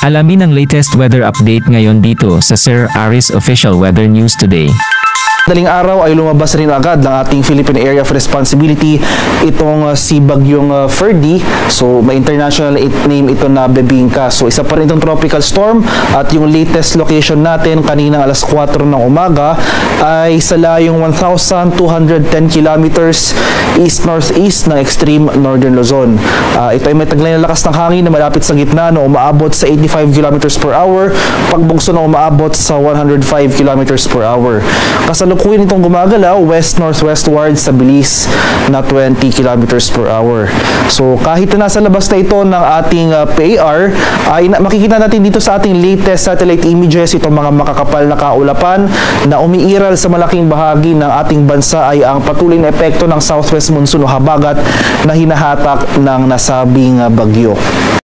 Alamin ang latest weather update ngayon dito sa Sir Aris Official Weather News Today. Daling araw ay lumabas rin agad ng ating Philippine Area of Responsibility itong si Bagyong Ferdy. So may international name ito na Bebingka. So isa pa rin itong tropical storm at yung latest location natin kanina alas 4 ng umaga ay sa layong 1,210 kilometers east-northeast ng extreme northern Luzon. Ito ay may taglay na lakas ng hangin na malapit sa gitna na umaabot sa 85 kilometers per hour, pagbugso na umaabot sa 105 kilometers per hour. Kasalukuyan itong gumagalaw west-northwestward sa bilis na 20 kilometers per hour. So kahit na nasa labas na ito ng ating PAR, ay makikita natin dito sa ating latest satellite images itong mga makakapal na kaulapan na umiiral sa malaking bahagi ng ating bansa ay ang patuloy na epekto ng southwest monsoon o habagat na hinahatak ng nasabing bagyo.